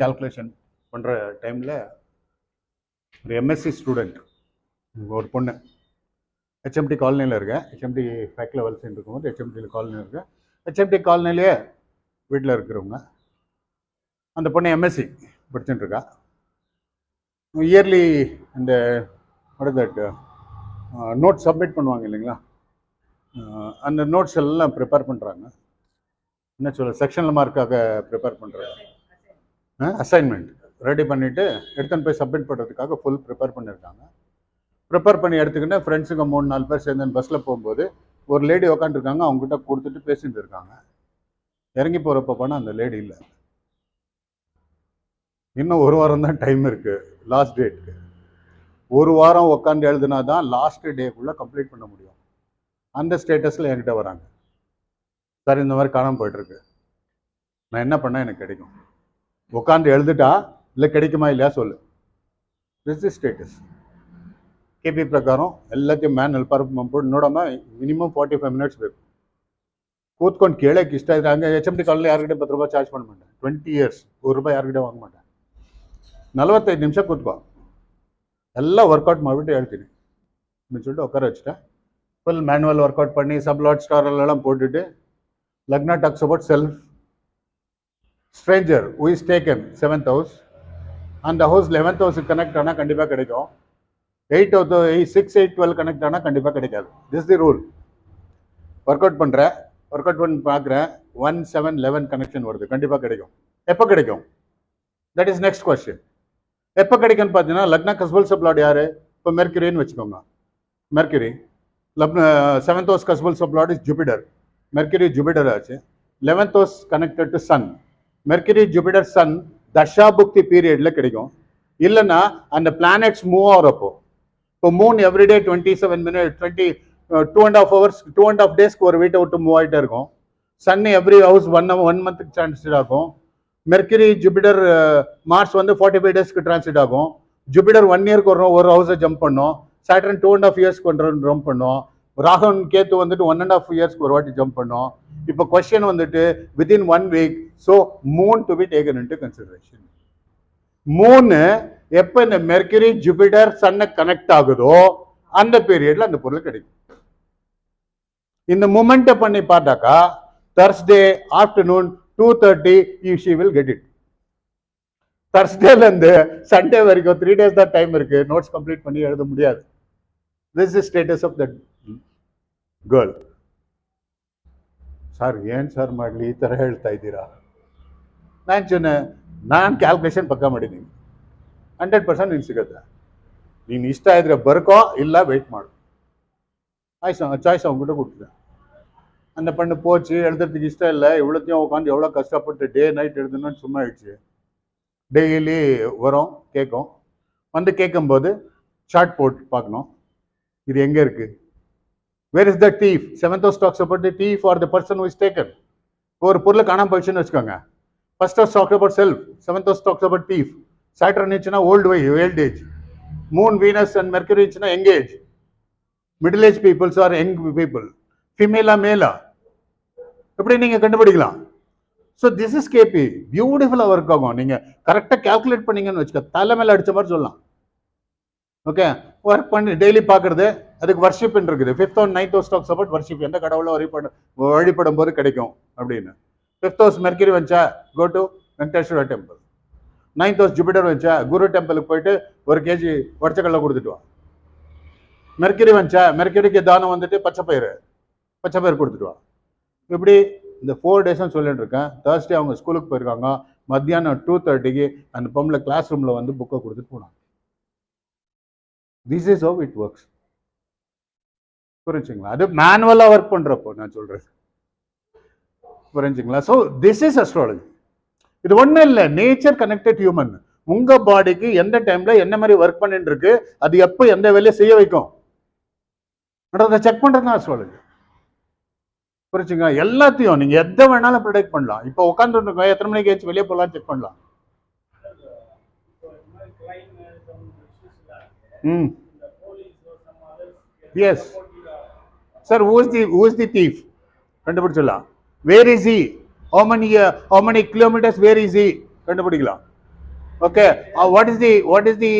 Calculation பண்ணுற டைமில் ஒரு எம்எஸ்சி ஸ்டூடெண்ட் ஒரு பொண்ணு ஹெச்எம்டி காலனியில் இருக்கேன். ஹெச்எம்டி ஃபேக் லெவல்ஸ் இருக்கும்போது ஹெச்எம்டியில் காலனியில் இருக்கேன். ஹெச்எம்டி காலனிலேயே வீட்டில் இருக்கிறவங்க அந்த பொண்ணு எம்எஸ்சி படிச்சுட்டு இருக்கா. இயர்லி இந்த நோட்ஸ் சப்மிட் பண்ணுவாங்க இல்லைங்களா, அந்த நோட்ஸ் எல்லாம் ப்ரிப்பேர் பண்ணுறாங்க. என்ன சொல்ல, செக்ஷனல் மார்க்காக ப்ரிப்பேர் பண்ணுறாங்க. அசைன்மெண்ட் ரெடி பண்ணிவிட்டு எடுத்துன்னு போய் சப்மிட் பண்ணுறதுக்காக ஃபுல் ப்ரிப்பேர் பண்ணியிருக்காங்க. ப்ரிப்பேர் பண்ணி எடுத்துக்கிட்டு ஃப்ரெண்ட்ஸுங்க 3-4 பேர் சேர்ந்து பஸ்ஸில் போகும்போது ஒரு லேடி உட்காந்துருக்காங்க. அவங்ககிட்ட கொடுத்துட்டு பேசிட்டு இருக்காங்க. இறங்கி போகிறப்ப போனால் அந்த லேடி இல்லை. இன்னும் ஒரு வாரம் தான் டைம் இருக்குது லாஸ்ட் டேட்டுக்கு. ஒரு வாரம் உட்காந்து எழுதுனா தான் லாஸ்ட் டேக்குள்ளே கம்ப்ளீட் பண்ண முடியும். அந்த ஸ்டேட்டஸில் என்கிட்ட வராங்க, சார் இந்த மாதிரி காணாமல் போய்ட்டுருக்கு, நான் என்ன பண்ணால் எனக்கு கிடைக்கும்? உட்காந்து எழுதுட்டா இல்லை கிடைக்குமா இல்லையா சொல்லு. This is status. கேபி பிரகாரம் ಎಲ್ಲத்தையும் ಮ್ಯಾನ್ಯಲ್ ಮಾಡ್ಬಿಟ್ಟು ನೋಡಮ್ಮ ಮಿನಿಮಮ್ 45 minutes ಬೇಕು. ಕೂತ್ಕೊಂಡು ಕೇಳಕ್ಕೆ ಇಷ್ಟ ಇದ್ರೆ ಹಂಗೆ HMT ಕಾಲಲ್ಲಿ ಯಾರಿಗಡೆ 10 ರೂಪಾಯಿ ಚಾರ್ಜ್ ಮಾಡಮಾಟೆ. 20 years ₹1 ಯಾರಿಗಡೆ ವಾಂಗ ಮಾಟೆ. 45 ನಿಮಿಷ ಕೂತ್ಕೋ, ಎಲ್ಲ ವರ್ಕೌಟ್ ಮಾಡಿಬಿಟ್ಟು ಹೇಳ್ತೀನಿ சொல்லிட்டு உட்கார வச்சுட்டேன். ஃபுல் மேனுவல் ஒர்க் அவுட் பண்ணி சப்லாட் ஸ்டார் எல்லாம் போட்டுட்டு lagna talks about self stranger who is taken 7th house, அந்த ஹவுஸ் 11th house கனெக்ட் ஆனால் கண்டிப்பாக கிடைக்கும். 6, 8, 12 கனெக்ட் ஆனால் கண்டிப்பாக கிடைக்காது. This the rule. Work out பண்ணுறேன், ஒர்க் அவுட் பண்ணி பார்க்குறேன், 1, 7, 11 கனெக்ஷன் வருது, கண்டிப்பாக கிடைக்கும். எப்போ கிடைக்கும்? That is next question. எப்போ கிடைக்கும்னு பார்த்தீங்கன்னா லக்னா கஸ்பல் சப்லாட் யார்? இப்போ மெர்க்யூரின்னு வச்சுக்கோங்க. Mercury 7th house cuspal sublord is Jupiter. Mercury Jupiter ஆச்சு. 11th house connected to sun. Mercury Jupiter sun தசாபுக்தி பீரியடில் கிடைக்கும். இல்லைன்னா அந்த பிளானட்ஸ் மூவ் ஆகிறப்போ, இப்போ மூன் எவ்ரிடே 27 minutes 2.5 hours 2.5 daysக்கு ஒரு வீட்டை விட்டு மூவ் ஆகிட்டே இருக்கும். சன் எவ்ரி ஹவுஸ் 1 monthக்கு டிரான்சிட் ஆகும். மெர்க்யூரி ஜூபிட்டர் மார்ஸ் 45 daysக்கு டிரான்சிட் ஆகும். ஜூபிட்டர் 1 yearக்கு ஒரு ஹவுஸை ஜம்ப் பண்ணும். சாட்டர்ன் 2.5 yearsக்கு ஜம்ப் பண்ணும். ராகவன் கேத்து 1.5 yearsக்கு ஒரு வாட்டி ஜம்ப் பண்ணும். இப்போ question within 1 week, so Moon to be taken into consideration. மூணு எப்போ இந்த மெர்க்யூரி ஜூபிட்டர் சன்னை கனெக்ட் ஆகுதோ அந்த பீரியட்ல அந்த பொருள் கிடைக்கும். இந்த மூமெண்ட்டை பண்ணி பார்த்தாக்கா Thursday afternoon 2:30 she will get it. Thursdayல இருந்து சண்டே வரைக்கும் 3 days தான் டைம் இருக்கு. நோட்ஸ் கம்ப்ளீட் பண்ணி எழுத முடியாது. This is status of that girl. Sir ಏನ್ ಸರ್ ಮಾಡಲಿ ಈ ಥರ ಹೇಳ್ತಾ ಇದ್ದೀರಾ? ನಾನು ಕ್ಯಾಲ್ಕುಲೇಷನ್ ಪಕ್ಕ ಮಾಡಿದ್ದೀನಿ. 100% ನೀನು ಸಿಗುತ್ತೆ. ನೀನು ಇಷ್ಟ ಇದ್ರೆ ಬರ್ಕೋ, ಇಲ್ಲ ವೆಯ್ಟ್ ಮಾಡು. சாய்ஸ் அவங்ககிட்ட கொடுத்துட்டேன். அந்த பண்ணு போச்சு, எழுதுறதுக்கு இஷ்டம் இல்லை. இவ்வளோத்தையும் உட்காந்து எவ்வளோ கஷ்டப்பட்டு டே நைட் எழுதுணும்னு சும்மா ஆயிடுச்சு. டெய்லி வரும், கேட்கும். கேட்கும்போது சார்ட் போட்டு பார்க்கணும், இது எங்கே இருக்கு. Where is the thief? 7th house talks about the thief or the person who is taken. ஒரு பொருளை காணாம போயிடுச்சுன்னு வச்சுக்கோங்க. First house talks about self. 7th house talks about thief. Saturn இருந்துச்சுன்னா old age. Moon, Venus and Mercury இருந்துச்சுன்னா young age. Middle age people or young people. Female male. எப்படி நீங்க கண்டுபிடிக்கலாம்? So this is KP. Beautiful work ஆகும். நீங்க கரெக்டா calculate பண்ணீங்கன்னு வச்சுக்க, தலை மேல அடிச்ச மாதிரி சொல்லலாம். ஓகே, ஒர்க் பண்ணி டெய்லி பார்க்கறது, அதுக்கு வர்ஷிப் இருக்குது. 5th and 9th house talks about worship. எந்த கடவுளை வழிபடும் போது கிடைக்கும் அப்படின்னு. 5th house மெர்க்யூரி வச்சா go to Venkateswara temple. 9th house Jupiter வச்சா குரு டெம்பிளுக்கு போயிட்டு 1 kg உடச்சக்கல்ல கொடுத்துட்டு வா. மெர்க்யூரி வச்சா மெர்க்யூரிக்கு தானம் பச்சை பயிர் கொடுத்துட்டு வா. இப்படி இந்த 4 days சொல்லிட்டு இருக்கேன். Thursday அவங்க ஸ்கூலுக்கு போயிருக்காங்க. மத்தியானம் 2:30க்கு அந்த பொம்பளை கிளாஸ் ரூம்ல புக்கை கொடுத்துட்டு போனாங்க. This is how it works. புரிஞ்சுங்களா? அது மேனுவலா ஒர்க் பண்றப்போ நான் சொல்றேன். புரிஞ்சுங்களா? So this is astrology. இது ஒன்றும் இல்லை, நேச்சர் கனெக்டட் ஹியூமன். உங்க பாடிக்கு எந்த டைம்ல என்ன மாதிரி ஒர்க் பண்ணிட்டு இருக்கு, அது எப்போ எந்த வேலையை செய்ய வைக்கும், அதை செக் பண்றது தான் அஸ்ட்ராலஜி. புரிஞ்சுங்களா? எல்லாத்தையும் நீங்க எதை வேணாலும் ப்ரிடிக்ட் பண்ணலாம். இப்போ உட்காந்துருக்கோம், எத்தனை மணிக்கு ஏச்சு வெளியே போகலாம் செக் பண்ணலாம். Yes. Sir, who is the thief? கண்டுபிடிச்சலாம். Where is he? How many kilometers? Where is he? கண்டுபிடிக்கலாம். Okay, what is the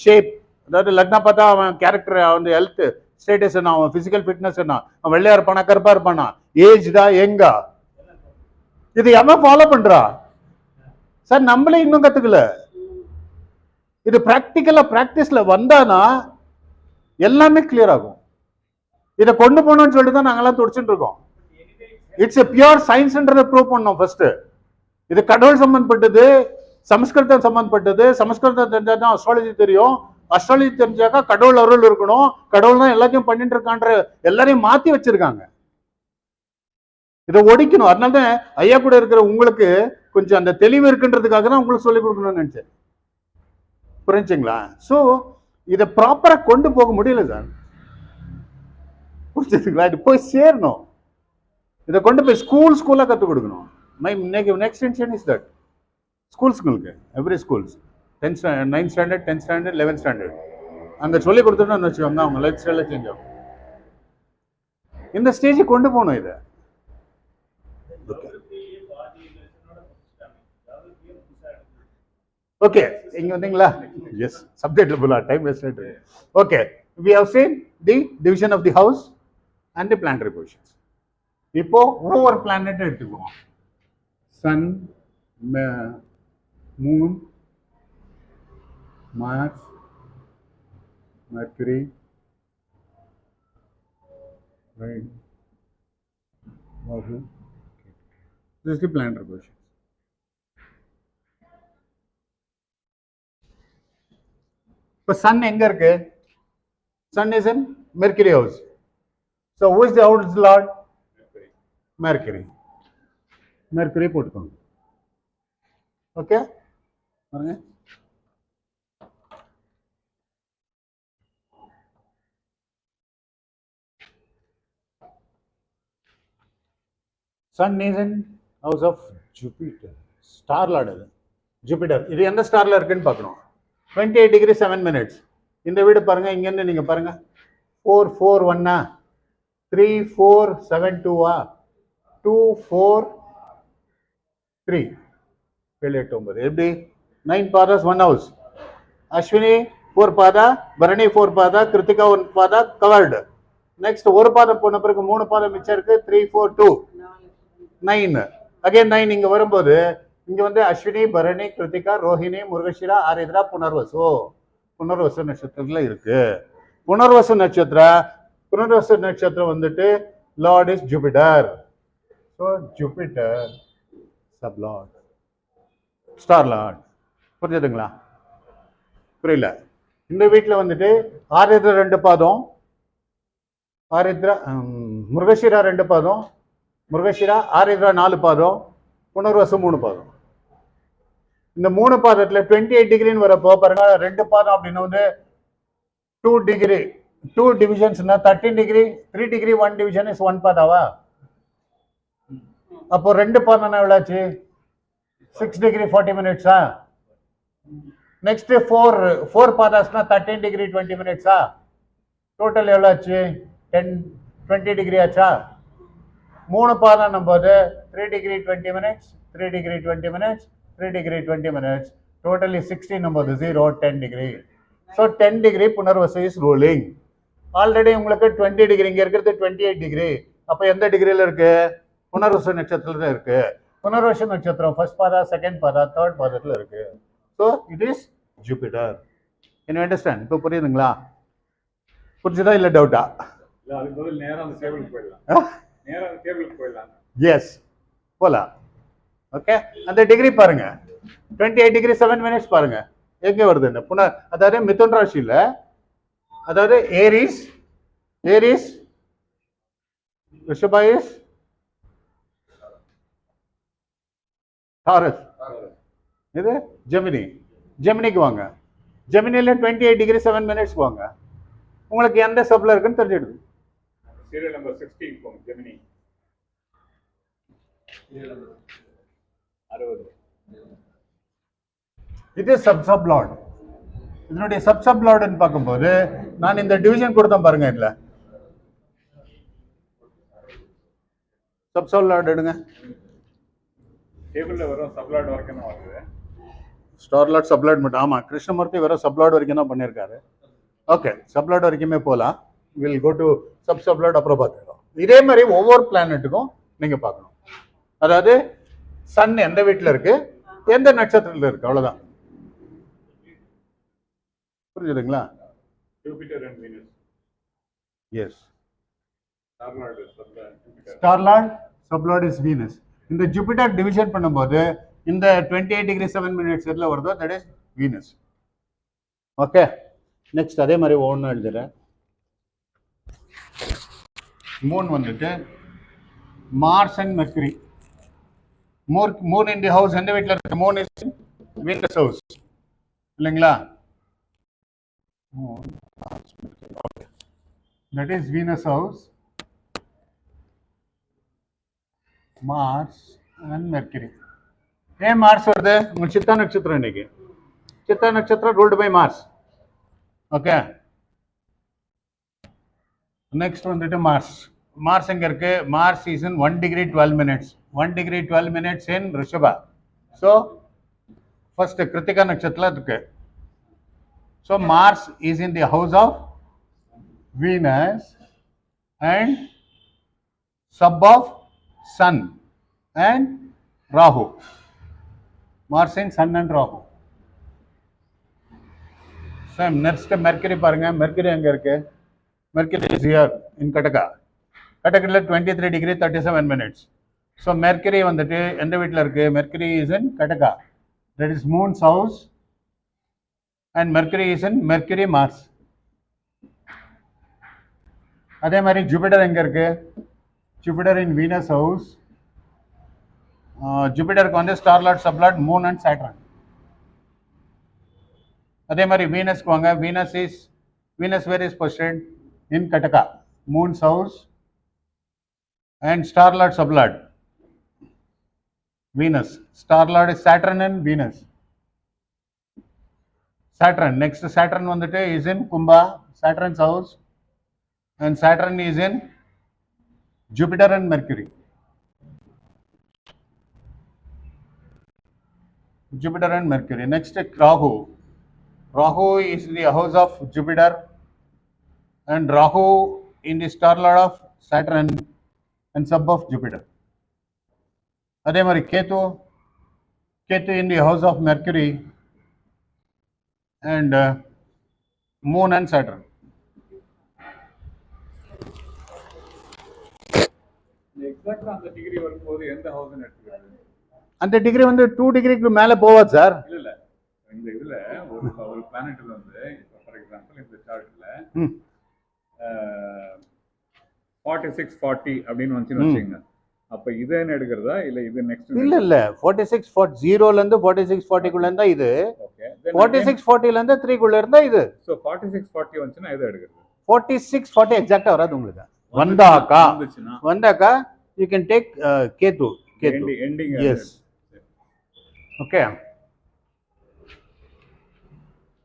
shape, அதாவது லக்னா பார்த்தா அவன் கேரக்டர், அவன் ஹெல்த் ஸ்டேட்டஸ் என்ன, அவன் பிசிக்கல் ஃபிட்னஸ் என்ன, அவன் வெள்ளையா இருப்பானா கருப்பா இருப்பானா, ஏஜ் தான் எங்கா, இது எவன் ஃபாலோ பண்றா சார்? நம்மளே இன்னும் கத்துக்கல. இது பிராக்டிக்கலா பிராக்டிஸ்ல வந்தானா எல்லாமே கிளியர் ஆகும். இதை கொண்டு போனோம்னு சொல்லிட்டு தான் நாங்கெல்லாம் துடிச்சுட்டு இருக்கோம். இட்ஸ் எ பியூர் சயின்ஸ்ன்றதை ப்ரூவ் பண்ணோம் ஃபர்ஸ்ட். இது கடவுள் சம்பந்தப்பட்டது, சமஸ்கிருதம் சம்பந்தப்பட்டது. சமஸ்கிருதம் தெரிஞ்சாதான் அஸ்ட்ராலஜி தெரியும், அஸ்ட்ராலஜி தெரிஞ்சாக்கா கடவுள் அருள் இருக்கணும், கடவுள் தான் எல்லாத்தையும் பண்ணிட்டு இருக்கான்ற எல்லாரையும் மாத்தி வச்சிருக்காங்க. இதை ஒடிக்கணும். அதனாலதான் ஐயா கூட இருக்கிற உங்களுக்கு கொஞ்சம் அந்த தெளிவு இருக்குன்றதுக்காக தான் உங்களுக்கு சொல்லிக் கொடுக்கணும்னு நினைச்சேன். புரிஞ்சுங்களா? ஸோ இதை ப்ராப்பரா கொண்டு போக முடியல சார். புரிஞ்சுங்களா? இது போய் சேரணும். இதை கொண்டு போய் ஸ்கூலா கற்றுக் கொடுக்கணும். நெக்ஸ்ட் இன்டென்ஷன் இஸ் தட் ஸ்கூல்ஸ்களுக்கு, every schools 9th standard 10th standard 11th standard அங்கே சொல்லி கொடுத்துட்டோம்னு வச்சுக்கோங்க, அவங்க லைஃப் ஸ்டைலில் சேஞ்ச் ஆகும். இந்த ஸ்டேஜுக்கு கொண்டு போகணும் இதை. ஓகே, இங்க வந்தீங்களா? எஸ், சப்ஜெக்ட்ல போல டைம் வேஸ்ட் ஆயிட்டு. Okay, we have seen the division of the house and the planetary positions. இப்போ ஒவ்வொரு பிளானட் எடுத்துக்குவோம். Sun, moon, Mars, Mercury, right, Rahu. This is the planetary position. இப்போ சன் எங்க இருக்கு? Sun is in Mercury house. So who is the house lord? Mercury. Mercury போட்டுக்கோங்க. Okay, பாருங்க. Sun is in house of Jupiter. Star lord அது Jupiter. இது எந்த ஸ்டார்ல இருக்குன்னு பார்க்கணும். 28 degree 7 minutes. இந்த வீடு பாருங்க, இங்கேருந்து நீங்க பாருங்க, 4 4 1 3 4 7 2 2 4 3 7 8 9. எப்படி? 9 பாதாஸ் 1 house. அஸ்வினி 4 பாதா, பரணி 4 பாதா, கிருத்திகா 1 பாதா கவர்டு. நெக்ஸ்ட் ஒரு பாதம் போன பிறகு 3 பாதம் மிச்சம் இருக்கு. 3 4 2 9. அகைன் 9 இங்க வரும்போது இங்க வந்து அஸ்வினி, பரணி, கிருத்திகா, ரோஹிணி, முருகஷிரா, ஆரித்ரா, புனர்வசு. புனர்வசு நட்சத்திரத்துல இருக்கு. புனர்வசு நட்சத்திரம் வந்துட்டு Lord is Jupiter. So Jupiter sub Lord, star Lord. புரிஞ்சுதுங்களா? புரியல? இந்த வீட்டில் வந்துட்டு ஆரித்ரா 2 பாதம், ஆரித்ரா முருகஷிரா 2 பாதம், முருகஷிரா ஆரித்ரா 4 பாதம், புனர்வசு 3 பாதம். இந்த 3 பாதத்துல 28 டிகிரின்னு வரப்போ பாருங்க, 2 பாதம் அப்படின்னா வந்து 2 டிகிரி 2 டிவிஷன்ஸ்னா 13 டிகிரி, 3 டிகிரி 1 டிவிஷன் இஸ் 1 பாதாவா? அப்போ 2 பாதம்னா எவ்வளாச்சு? 6 டிகிரி 40 மினிட்ஸா? நெக்ஸ்ட் 4 பாதாஸ்னா 13 டிகிரி 20 மினிட்ஸா? டோட்டல் எவ்வளாச்சு? 20 டிகிரி ஆச்சா? 3 பாதம் போது 3 டிகிரி 20 மினிட்ஸ், 3 டிகிரி 20 மினிட்ஸ், 3 டிகிரி 20 மினிட்ஸ், டோட்டலி 16 போது 0 10 degree. So 10 degree Punarvasu is ruling. Already உங்களுக்கு 20 டிகிரி, இங்க இருக்கிறது 28 டிகிரி. அப்ப எந்த டிகிரியில இருக்கு? புனர்வசு நட்சத்திரத்துல இருக்கு. புனர்வசு நட்சத்திரம் ஃபர்ஸ்ட் பாதா, செகண்ட் பாதா, தேர்ட் பாதத்துல இருக்கு. So it is Jupiter. என்ன அண்டர்ஸ்டாண்ட்? இப்போ புரியுதுங்களா? புரிஞ்சுதா இல்ல டவுட்டா? எஸ், போலாம். ஓகே, அந்த டிகிரி பாருங்க, 28 டிகிரி 7 மினிட்ஸ் பாருங்க எங்க வருதுன்னு. அதாவது மிதுன் ராசியில, அதாவது ஏரிஸ், ரிஷபைஸ், டாரஸ், இது ஜெமினிக்கு வாங்க. ஜெமினில 28 டிகிரி 7 மினிட்ஸ் வாங்க. உங்களுக்கு எந்த சப்ல இருக்குன்னு தெரிஞ்சிடுது. சீரியல் நம்பர் 16 போங்க. ஜெமினி 60. இது சப் லார்ட். இதனுடைய சப் லார்ட்னு பார்க்கும்போது நான் இந்த டிவிஷன் கொடுத்தேன் பாருங்க. இதுல சப் லார்ட் எடுங்க. டேபிளில் வெறும் சப்ளாட் வரைக்கும் தான் வருது. ஸ்டார்லாட் சப்ளாட் மட்டும். ஆமாம், கிருஷ்ணமூர்த்தி வெறும் சப்ளாட் வரைக்கும் தான் பண்ணியிருக்காரு. ஓகே, சப்ளாட் வரைக்குமே போகலாம். வில் கோ டு சப்ளாட் அப்புறம் பார்த்துக்கலாம். இதே மாதிரி ஒவ்வொரு பிளானட்டுக்கும் நீங்கள் பார்க்கணும். அதாவது சன் எந்த வீட்டில் இருக்கு, எந்த நட்சத்திரத்தில் இருக்கு, அவ்வளோதான். புரிஞ்சுதுங்களா? Jupiter and Venus. Yes, star lord sub lord is Venus. இந்த ஜூபிட்டர் டிவிஷன் பண்ணும்போது இந்த 28 degree 7 minutes எதில் வருதோ that is Venus. Okay, next அதே மாதிரி ஒவ்வொன்றும் எழுதுறேன். மூன் வந்துட்டு Mars and Mercury. Moon in the house எந்த வீட்டில் இருக்கு? மூன் இஸ் வீனஸ் ஹவுஸ் இல்லைங்களா? That is Venus house, Mars and Mercury. ஏன் மார்ஸ் வருது? உங்க சித்தா நட்சத்திரம் இன்னைக்கு. சித்தா நட்சத்திரம் ruled by Mars. Okay, next வந்துட்டு மார்ஸ். மார்ஸ் எங்க இருக்கு? Mars is in 1 degree 12 minutes. 1 degree 12 minutes in Rishabha. So first Krittika நட்சத்திரம் இருக்கு. So Mars is in the house of Venus and sub of Sun and Rahu. Mars in Sun and Rahu. Same. Next Mercury பாருங்க. Mercury எங்க இருக்கு? Mercury is here in Kataka. Kataka 23 degree 37 minutes. So Mercury வந்துட்டு எந்த வீட்டில் இருக்கு? Mercury is in Kataka. That is Moon's house and Mercury is in Mercury Mars. அதே மாதிரி Jupiter எங்க இருக்கு? Jupiter in Venus house. ஜூபிட்டருக்கு வந்து star lord sub lord moon and Saturn. அதே மாதிரி வீனஸ்க்கு வாங்க. Venus where is positioned in Kataka, moon's house and star lord sub lord Venus. Star lord is Saturn and Venus. Saturn next. Saturn வந்துட்டு is in Kumbha, Saturn's house. And Saturn is in Jupiter and Mercury. Jupiter and Mercury. Next, Rahu. Rahu is the house of Jupiter and Rahu in the star lord of Saturn and sub of Jupiter. Adhe mari Ketu. Ketu in the house of Mercury and Moon and Saturn. எக்ஸாக்டா அந்த degree வரும்போது எந்த house எடுத்துக்கிறது? அந்த degree வந்து 2 டிகிரிக்கு மேலே போவாது சார். இல்ல இந்த இதுல ஒரு பிளானட்ல வந்து ஃபார் எக்ஸாம்பிள் இந்த சார்ட்ல 46 40 அப்படின்னு வந்துச்சுன்னு வச்சுக்கோங்க. அப்ப இது என்ன எடுக்கிறதா இல்ல இது நெக்ஸ்ட்? இல்ல 46 40 0ல இருந்து 46 40 குள்ள இருந்தா இது. ஓகே, 46 40ல இருந்து 3 குள்ள இருந்தா இது. சோ 46 40 வந்துச்சுன்னா எதை எடுக்கிறது? 46 40 எக்ஸாக்ட்டா வராது உங்களுக்கு. வந்தாக்கா you can take Ketu. Ending. Yes. Okay.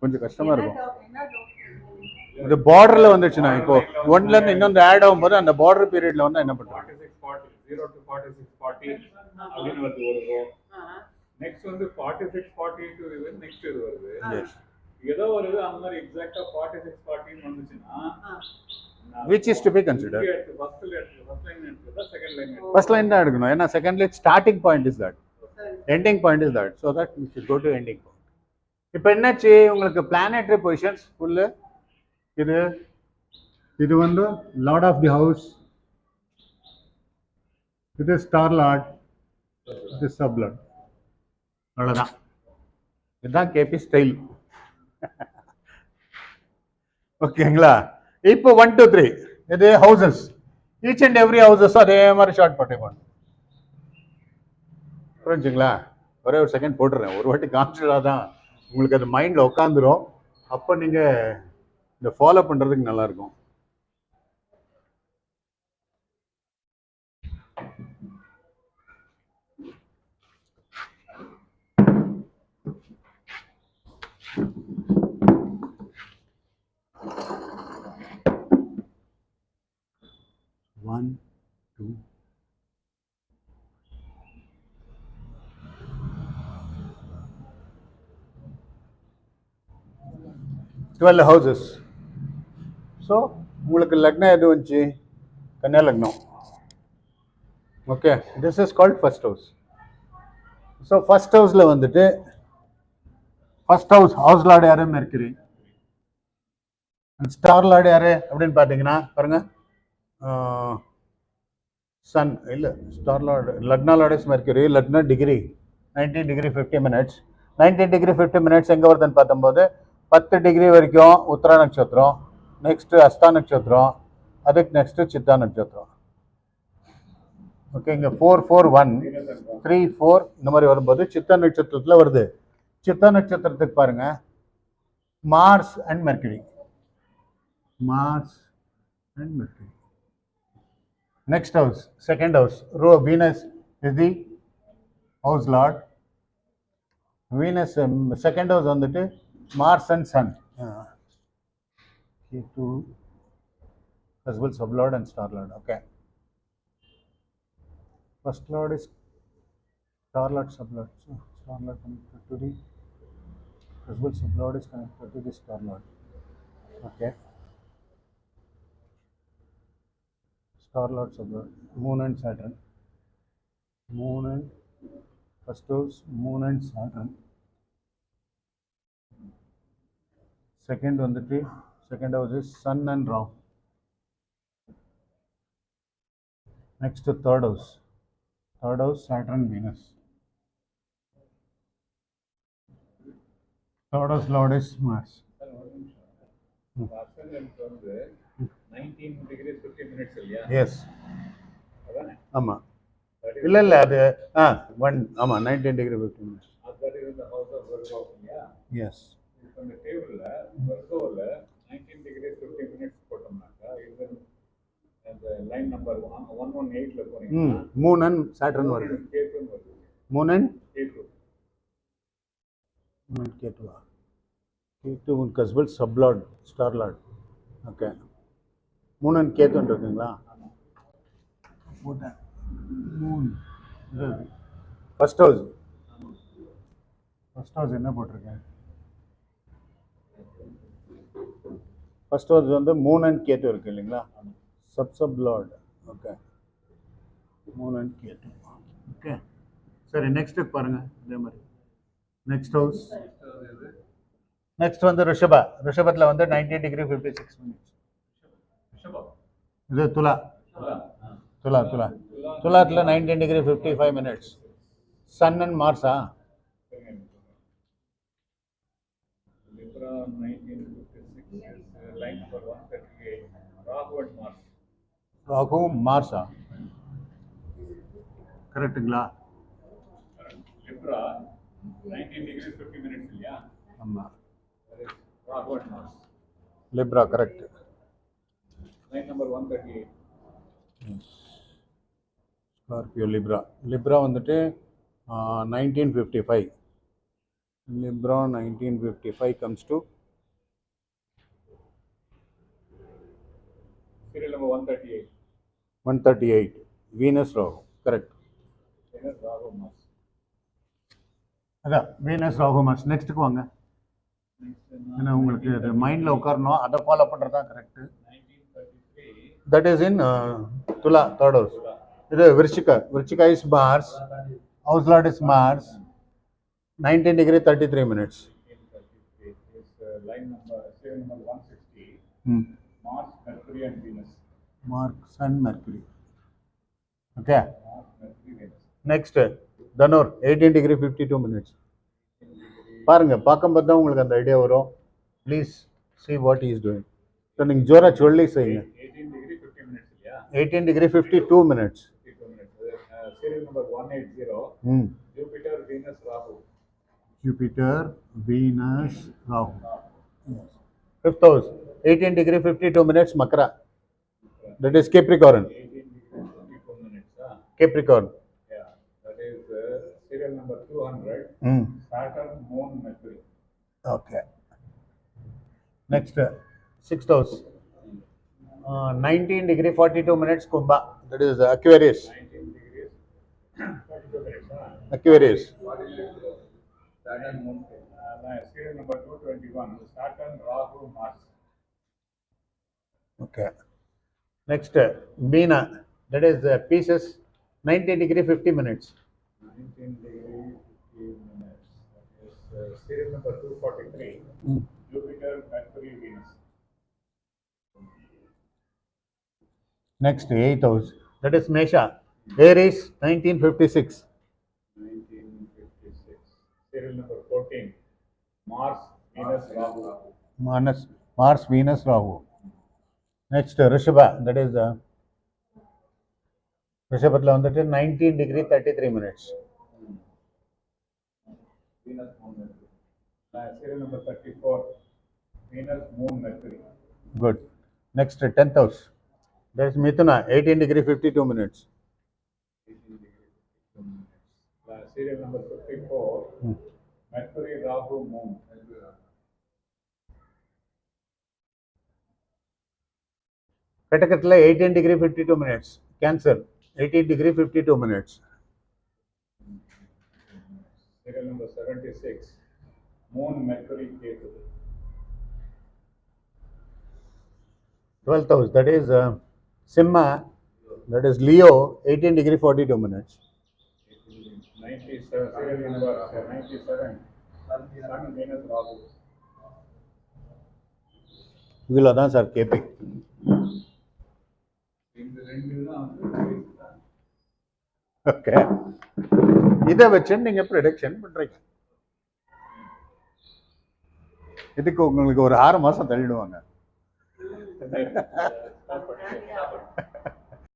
கொஞ்சம் கஷ்டமா இருக்கும். இந்த பார்டர்ல வந்துச்சுன்னா இப்போ 1ல இருந்து இன்னொரு ஆட் ஆகும்போது அந்த பார்டர் பீரியட்ல வந்து என்ன பண்றோம்? 46 40 0 to 46 40 அப்படின்னு வருது. நெக்ஸ்ட் வந்து 46 40 டு இது நெக்ஸ்ட் இது வருது. எஸ், ஏதோ ஒரு அந்த மாதிரி எக்ஸாக்ட்டா 46 40 வந்துச்சுன்னா which is to be considered? First line தான் எடுக்கணும். ஏன்னா second line starting point is that, ending point is that. So that we should go to ending point. இப்போ என்னாச்சு உங்களுக்கு பிளானட்டரி பொசிஷன்ஸ் ஃபுல்லு. இது வந்து லார்ட் ஆஃப் தி ஹவுஸ், இது star lord, இது சப் லார்ட். அவ்வளோதான். இதுதான் கேபி ஸ்டைல். ஓகேங்களா? இப்போ 1 2 3 இது houses. Each and every houses அதே மாதிரி ஷார்ட் பண்ணிக்கணும். புரிஞ்சுங்களா? ஒரே ஒரு செகண்ட் போட்டுறேன். ஒரு வாட்டி காமிச்சதா தான் உங்களுக்கு அது மைண்டில் உட்காந்துரும். அப்போ நீங்கள் இந்த ஃபாலோ பண்ணுறதுக்கு நல்லாயிருக்கும். One, two. 12 houses. ஸோ உங்களுக்கு லக்னம் எது வந்துச்சு? கன்னியா லக்னம். Okay, this is called first house. So first ஹவுஸில் வந்துட்டு ஃபர்ஸ்ட் ஹவுஸ் லார்டு யாரு? மெர்க்குரி. ஸ்டார் லார்டு யாரு அப்படின்னு பார்த்தீங்கன்னா பாருங்க, சன் இல்லை, star lord lagna lord is Mercury. Lagna degree 19 degree 50 minutes. 19 degree 50 minutes எங்கே வருதுன்னு பார்த்தம்போது 10 டிகிரி வரைக்கும் உத்தரா நட்சத்திரம், நெக்ஸ்ட் அஸ்தா நட்சத்திரம், அதுக்கு நெக்ஸ்ட் சித்தா நட்சத்திரம். ஓகே, இங்கே 4 4 1 3 4 இந்த மாதிரி வரும்போது சித்தா நட்சத்திரத்தில் வருது. சித்தா நட்சத்திரத்துக்கு பாருங்க, Mars and Mercury. Mars and Mercury. Next house, second house, Venus is the house lord. Venus, second house வந்துட்டு Mars and Sun. K2, husband, sublord and star lord. Okay. First lord is star lord, sublord. So star lord connected to the husband, sublord is connected to the star lord. Okay. Star lord, sublord, moon and Saturn. Moon and first house, moon and Saturn. Second வந்துட்டு second house is Sun and Rahu. Next third house Saturn, Venus. Third house lord is Mars. 19 degrees 50 minutes இல்லையா? Yes. அதானே? ஆமா. இல்ல இல்ல, அது 19 degree 50 minutes. That is in the house of Virgo இல்லையா? Yes. இப்போ இந்த டேபிள்ல Virgoல 19 degrees 50 minutes போட்டோம்னாக்கா இது அந்த லைன் நம்பர் 118ல போனீங்கன்னா மூன் அண்ட் சாட்டர்ன் வருது. கேத்துன்னு வருது. Moon and Ketu. கேத்துவா? கேத்து உங்களுக்கு husband sub lord, star lord. Okay, moon and கேத்துன்னு இருக்குங்களா? போட்டேன். மூன் ஃபர்ஸ்ட் ஹவுஸ் என்ன போட்டிருக்கேன்? ஃபர்ஸ்ட் ஹவுஸ் வந்து மூன் அண்ட் கேத்து இருக்கு இல்லைங்களா? Sub lord. Okay, moon and Ketu. Okay, சரி, நெக்ஸ்ட் பாருங்க. இதே மாதிரி நெக்ஸ்ட் ஹவுஸ், நெக்ஸ்ட் வந்து ரிஷபத்தில் வந்து 19 டிகிரி 56 மினிட்ஸ். இது துலாத்தில் 19 டிகிரி 55 மினிட்ஸ். சன் அண்ட் மார்ஸா? Libra 1956 line number 138 Rahu and Mars. Rahu மார்ஸா? கரெக்டுங்களா? Libra 19 degrees 50 minutes இல்லையா? ஆமாம், Rahu and Mars. Libre correct. Line number 138. Scorpio Libre வந்துட்டு 1955. Libra 1955 comes to Serial number 138. 138. Venus Rahu, correct. Venus, Rahu, Mars. அதான் Venus Rahu Mars. நெக்ஸ்ட்டுக்கு வாங்க. ஏன்னா உங்களுக்கு அது மைண்டில் உட்காரணும், அதை ஃபாலோ பண்ணுறது தான் correct. 1933. That is in Thula, third house. இது Vrischika is Mars, house lord is Mars, 19 degree 33 minutes. 1933 is line number serial number 160. Mars, Mercury and Venus. Mars and Mercury. Okay. Mars, Mercury, Venus. Next, Dhanur 18 degree 52 minutes. பாருங்க, பார்க்கும்போது தான் உங்களுக்கு அந்த idea வரும். Please see what he is doing. So நீங்கள் ஜோரா சொல்லி செய்யுங்க. 18 degree 50 minutes இல்லையா? 18 degree 52 minutes. 52 minutes. Serial number 180. Jupiter, Venus, Rahu. Jupiter, Venus, Rahu. Fifth house, 18 degree 52 minutes, Makara. That is Capricorn. 18 degree 52 minutes. Capricorn. Yeah, that is serial number 200. Saturn, Moon, Mercury. Okay. Next, sixth house, 19 degree 42 minutes, Kumbha. That is Aquarius. 19 degrees 42 minutes. Aquarius. Saturn, Moon. Serial number 221, Saturn, Rahu, Mars. Okay. Next, Meena, that is pieces 90 degree 50 minutes. 19 degree 15 minutes. That is serial number 243, Jupiter, Mercury, Venus. Next, 8th house, that is Mesha, Aries 1956. 1956. Serial number 14, Mars, Venus, Rahu. Mars, Venus, Rahu. Next, Rishabha, that is Rishabhatla வந்துட்டு 19 degree 33 minutes. Venus, Moon, Mercury. Serial number 34, Venus, Moon, Mercury. Good. Next, 10th house, that is Mithuna 18 degree 52 minutes. 18 degree 52 minutes. Serial number 54, Mercury, Rahu, Moon. Katakatla 18 degree 52 minutes. Cancer 18 degree 52 minutes. Serial number 76, Moon, Mercury, Ketu. 12th house, that is Simha, that is Leo 18 degree 42 minutes. 97, serial number 97, Sun, Venus, Rahu. இவ்வளோ தான் sir KP. Okay, இதை வச்சு நீங்க prediction பண்றீங்க. இதுக்கு உங்களுக்கு ஒரு 6 மாசம் தள்ளிடுவாங்க. Start பண்ணிட்டு.